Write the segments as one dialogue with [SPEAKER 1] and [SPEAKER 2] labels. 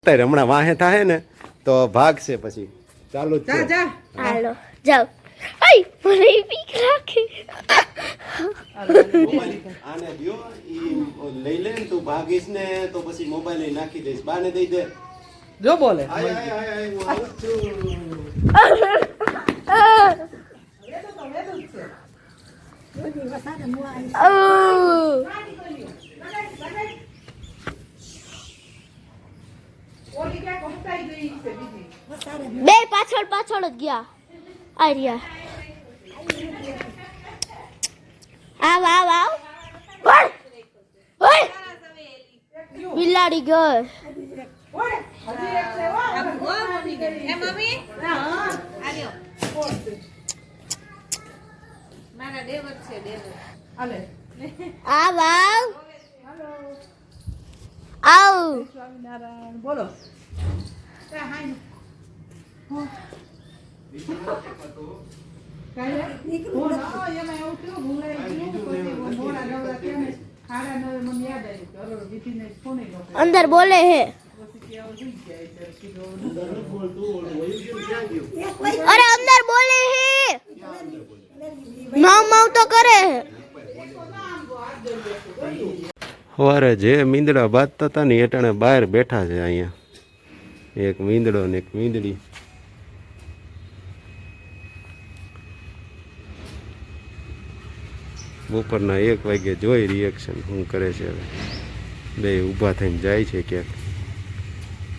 [SPEAKER 1] અત્યારે હમણાં વાહે થાય ને તો ભાગશે પછી ચાલુ જ છે.
[SPEAKER 2] હાલો જાવ. આઈ મને બીક લાગે.
[SPEAKER 1] આને દ્યો ઈ લઈ લે ને તું ભાગીશ ને તો પછી મોબાઈલ લઈ નાખી દઈશ. બાને દઈ દે
[SPEAKER 3] જો બોલે
[SPEAKER 1] આય આય આય આય હું આવું છું.
[SPEAKER 2] બે પાછળ પાછળ જ ગયા. આર્યા આવ આવ આવ. ઓય બિલાડી ગઈ. આવ આવ આવ.
[SPEAKER 3] બોલો
[SPEAKER 2] અંદર બોલે હે. અરે અંદર બોલે હે. માવ માવ તો કરે હે.
[SPEAKER 1] સવારે જે મીંદડા બાંધતા હતા ને એટાણે બહાર બેઠા છે અહીંયા એક મીંદડો ને એક મીંદડી. બપોરના 1 વાગે જોઈ રિએક્શન શું કરે છે. હવે બે ઊભા થઈને જાય છે ક્યાંક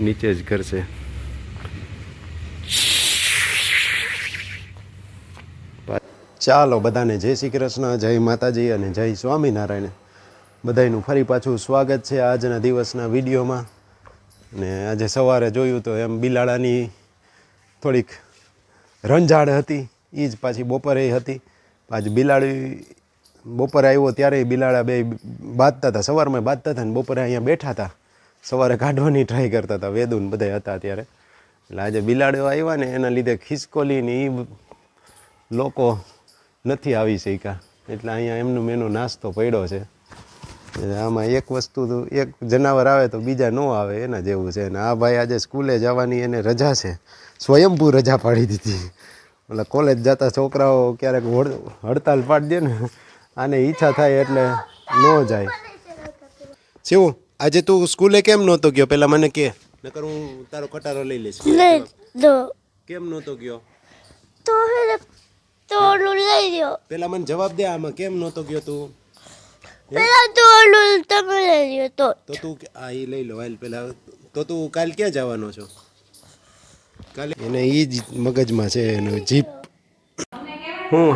[SPEAKER 1] નીચે જ કરશે. ચાલો બધાને જય શ્રી કૃષ્ણ, જય માતાજી અને જય સ્વામિનારાયણ. બધાનું ફરી પાછું સ્વાગત છે આજના દિવસના વિડીયોમાં. અને આજે સવારે જોયું તો એમ બિલાડાની થોડીક રંજાડ હતી, એ જ પાછી બપોરે હતી. પાછી બિલાડી બપોરે આવ્યો ત્યારે બિલાડા બે બાંધતા હતા, સવારમાં બાંધતા હતા ને બપોરે અહીંયા બેઠા હતા, સવારે કાઢવાની ટ્રાય કરતા હતા. વેદુન બધા હતા ત્યારે. એટલે આજે બિલાડીઓ આવ્યા ને એના લીધે ખિસકોલીની એ લોકો નથી આવી શક્યા. એટલે અહીંયા એમનું એનો નાસ્તો પડ્યો છે. આમાં એક વસ્તુ તો એક જનાવર આવે તો બીજા ન આવે એના જેવું છે. ને આ ભાઈ આજે સ્કૂલે જવાની એને રજા છે, સ્વયંભૂ રજા પાડી દીધી. એટલે કોલેજ જતા છોકરાઓ ક્યારેક હડતાલ પાડી દે ને, આને ઈચ્છા થાય એટલે ન જાય. શું આજે તું સ્કૂલે કેમ નહોતો ગયો? પેલા મને કે, નકર હું તારો કટારો લઈ લઈશ. કેમ નહોતો ગયો?
[SPEAKER 2] તો ઓલું લઈ લ્યો.
[SPEAKER 1] પેલા મને જવાબ દે, આમાં કેમ નહોતો ગયો તું?
[SPEAKER 2] પેલા તો ઓલું તમે લઈ લ્યો. તો
[SPEAKER 1] તું આ એ લઈ લો હાલ પેલા. તો તું કાલ ક્યાં જવાનો છો? કાલે એને એ જ મગજમાં છે એનું જીપ. હું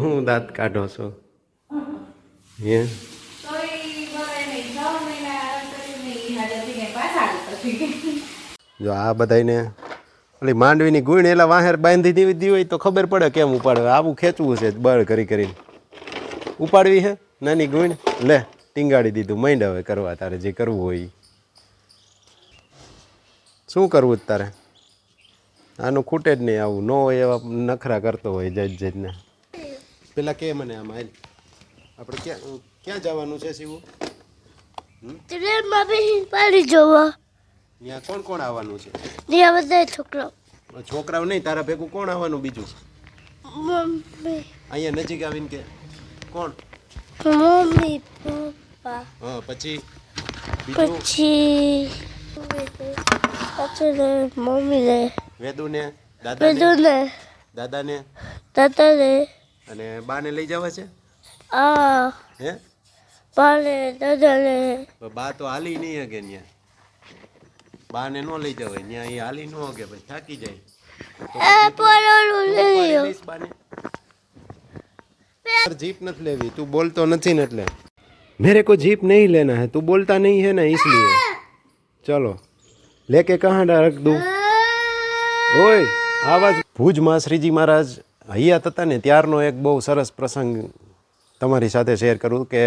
[SPEAKER 1] હું દાંત કાઢો છો હે? જો આ બધાને ઓલી માંડવીની ગુણ એલા વાહેર બાંધી દીધી હોય તો ખબર પડે કેમ ઉપાડવે. આવું ખેંચવું છે બળ કરી કરીને ઉપાડવી છે નાની ગુણ. લે ટીંગાડી દીધું, માંડ હવે કરવા તારે જે કરવું હોય. શું કરવું જ તારે? આનું ખૂટે જ નહીં, આવું ન હોય એવા નખરા કરતો હોય જજ ને. પેલા કે મને આમાં આપણે ક્યાં જવાનું છે શિવું?
[SPEAKER 2] ટ્રેનમાં બેસીને પાણી જોવા.
[SPEAKER 1] ત્યાં કોણ કોણ આવવાનું છે?
[SPEAKER 2] ત્યાં બધા છોકરાઓ.
[SPEAKER 1] છોકરાઓ નહીં, તારા ભેગું કોણ આવવાનું બીજું?
[SPEAKER 2] મમ્મી.
[SPEAKER 1] અહીંયા નજીક આવીને કે કોણ?
[SPEAKER 2] Mummy papa.
[SPEAKER 1] હા પછી બીજું?
[SPEAKER 2] પછી મમ્મી લે.
[SPEAKER 1] વેદુને, દાદાને અને બાને લઈ જવા છે. હે
[SPEAKER 2] બાને દાદાને.
[SPEAKER 1] બા તો હાલી નહીં હગે ત્યાં. બાને ન લઈ જવાય ત્યાં, એ હાલી ન હગે પછી થાકી જાય. બાને जीप नहीं लेवी, तू बोलतो नहीं न એટલે मेरे को जीप नहीं लेना है, तू बोलता नहीं है ना इसलिए. चलो लेके कहाँ रख दूँ? ओए आवाज. ભુજમાં શ્રીજી મહારાજ હૈયા હતા ને ત્યારનો એક બહુ સરસ પ્રસંગ તમારી સાથે શેર કરું કે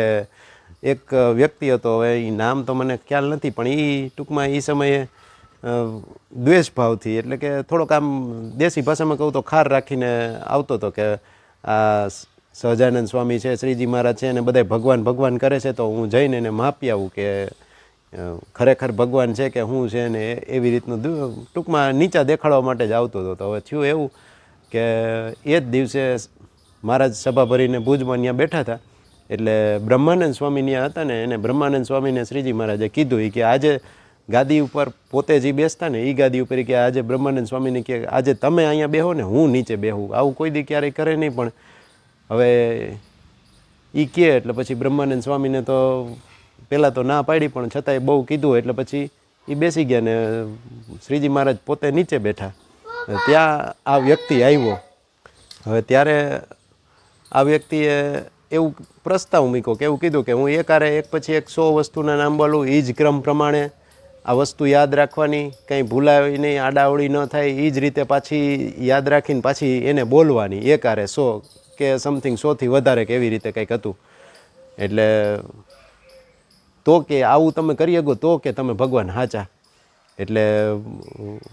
[SPEAKER 1] એક વ્યક્તિ હતો, હવે એ નામ તો મને ખ્યાલ નથી, પણ એ ટૂંકમાં એ સમયે દ્વેષ ભાવથી એટલે કે થોડોક આમ દેશી ભાષામાં કહું તો ખાર રાખીને આવતો હતો કે આ સહજાનંદ સ્વામી છે, શ્રીજી મહારાજ છે, અને બધા ભગવાન ભગવાન કરે છે, તો હું જઈને એને માપી આવું કે ખરેખર ભગવાન છે કે શું છે ને એવી રીતનું ટૂંકમાં નીચા દેખાડવા માટે જ આવતો હતો. તો હવે થયું એવું કે એ જ દિવસે મહારાજ સભા ભરીને ભુજમાં ત્યાં બેઠા હતા, એટલે બ્રહ્માનંદ સ્વામી ત્યાં હતા ને એને બ્રહ્માનંદ સ્વામીને શ્રીજી મહારાજે કીધું કે આજે ગાદી ઉપર પોતે જે બેસતા ને એ ગાદી ઉપર કે આજે બ્રહ્માનંદ સ્વામીને કે આજે તમે અહીંયા બેહો ને હું નીચે બેહું. આવું કોઈ દી ક્યારેય કરે નહીં, પણ હવે એ કહે એટલે પછી બ્રહ્માનંદ સ્વામીને તો પહેલાં તો ના પાડી, પણ છતાંય બહુ કીધું એટલે પછી એ બેસી ગયા ને શ્રીજી મહારાજ પોતે નીચે બેઠા. ત્યાં આ વ્યક્તિ આવ્યો. હવે ત્યારે આ વ્યક્તિએ એવું પ્રસ્તાવ મૂક્યો કે એવું કીધું કે હું એક પછી એક 100 વસ્તુના નામ બોલું, એ જ ક્રમ પ્રમાણે આ વસ્તુ યાદ રાખવાની, કંઈ ભૂલાય નહીં, આડાવડી ન થાય, એ જ રીતે પાછી યાદ રાખીને પાછી એને બોલવાની એકારે 100 કે સમથિંગ 100થી વધારે કે એવી રીતે કંઈક હતું. એટલે તો કે આવું તમે કરી શકો તો કે તમે ભગવાન સાચા. એટલે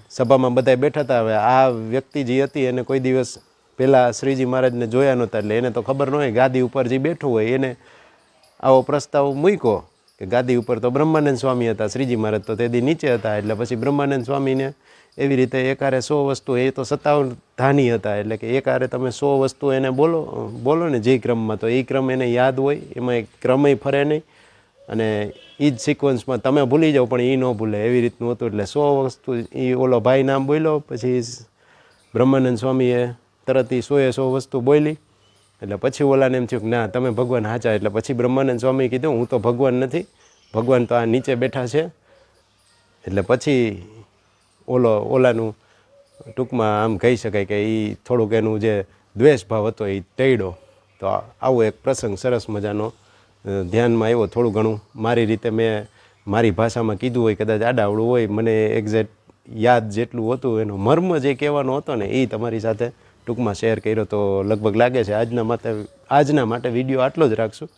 [SPEAKER 1] સભામાં બધા બેઠા હતા. હવે આ વ્યક્તિ જે હતી એને કોઈ દિવસ પહેલાં શ્રીજી મહારાજને જોયા નહોતા, એટલે એને તો ખબર ન હોય. ગાદી ઉપર જે બેઠું હોય એને આવો પ્રસ્તાવ મૂક્યો કે ગાદી ઉપર તો બ્રહ્માનંદ સ્વામી હતા, શ્રીજી મહારાજ તો તે દી નીચે હતા. એટલે પછી બ્રહ્માનંદ સ્વામીને એવી રીતે એકારે 100 વસ્તુ, એ તો 57 ધાની હતા, એટલે કે એકારે તમે 100 વસ્તુ એને બોલો ને જે ક્રમમાં, તો એ ક્રમ એને યાદ હોય, એમાં એક ક્રમય ફરે નહીં, અને એ જ સિક્વન્સમાં તમે ભૂલી જાઓ પણ એ ન ભૂલે, એવી રીતનું હતું. એટલે 100 વસ્તુ એ ઓલો ભાઈ નામ બોલ્યો, પછી બ્રહ્માનંદ સ્વામીએ તરત એ 100 વસ્તુ બોલી. એટલે પછી ઓલાને એમ થયું કે ના તમે ભગવાન સાચા. એટલે પછી બ્રહ્માનંદ સ્વામીએ કીધું હું તો ભગવાન નથી, ભગવાન તો આ નીચે બેઠા છે. એટલે પછી ઓલાનું ટૂંકમાં આમ કહી શકાય કે એ થોડુંક એનું જે દ્વેષ ભાવ હતો એ ટળ્યો. તો આવો એક પ્રસંગ સરસ મજાનો ધ્યાનમાં આવ્યો. થોડું ઘણું મારી રીતે મેં મારી ભાષામાં કીધું હોય, કદાચ આડાવડું હોય, મને એક્ઝેક્ટ યાદ જેટલું હતું એનો મર્મ જે કહેવાનો હતો ને એ તમારી સાથે ટૂંકમાં શેર કર્યો. તો લગભગ લાગે છે આજના માટે વિડીયો આટલો જ રાખશું.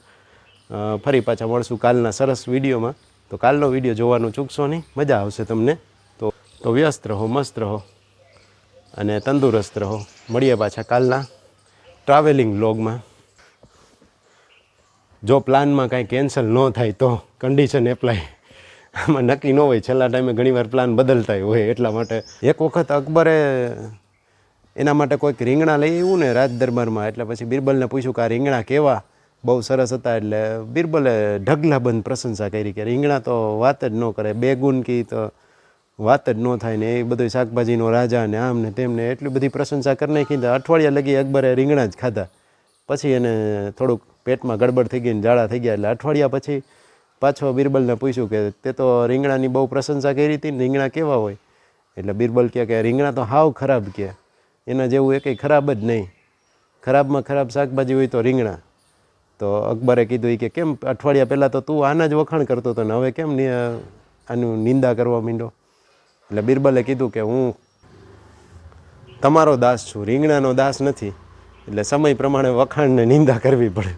[SPEAKER 1] ફરી પાછા મળશું કાલના સરસ વિડીયોમાં. તો કાલનો વિડીયો જોવાનું ચૂકશો નહીં, મજા આવશે તમને. તો વ્યસ્ત રહો, મસ્ત રહો અને તંદુરસ્ત રહો. મળીએ પાછા કાલના ટ્રાવેલિંગ વ્લોગમાં. જો પ્લાનમાં કાંઈ કેન્સલ ન થાય તો કન્ડિશન એપ્લાય. આમાં નક્કી ન હોય, છેલ્લા ટાઈમે ઘણીવાર પ્લાન બદલતા હોય. એટલા માટે એક વખત અકબરે એના માટે કોઈક રીંગણા લઈ આવ્યું ને રાજ દરબારમાં. એટલે પછી બિરબલને પૂછ્યું કે આ રીંગણા કેવા, બહુ સરસ હતા. એટલે બિરબલે ઢગલાબંધ પ્રશંસા કરી કે રીંગણા તો વાત જ ન કરે, બેગુન કી તો વાત જ ન થાય ને, એ બધું શાકભાજીનો રાજા ને આમ ને તેમને એટલી બધી પ્રશંસા કરી નાખી. અઠવાડિયા લગી અકબરે રીંગણા જ ખાધા. પછી એને થોડુંક પેટમાં ગડબડ થઈ ગઈ ને ઝાડા થઈ ગયા. એટલે અઠવાડિયા પછી પાછો બિરબલને પૂછ્યું કે તે તો રીંગણાની બહુ પ્રશંસા કરી હતી ને, રીંગણા કેવા હોય? એટલે બિરબલ કહે કે રીંગણા તો હાવ ખરાબ, કહે એના જેવું એ કંઈ ખરાબ જ નહીં, ખરાબમાં ખરાબ શાકભાજી હોય તો રીંગણા. તો અકબરે કીધું કે કેમ અઠવાડિયા પહેલાં તો તું આના જ વખાણ કરતો હતો ને હવે કેમ આનું નિંદા કરવા માંડ્યો? એટલે બિરબલે કીધું કે હું તમારો દાસ છું, રીંગણાનો દાસ નથી. એટલે સમય પ્રમાણે વખાણને નિંદા કરવી પડે.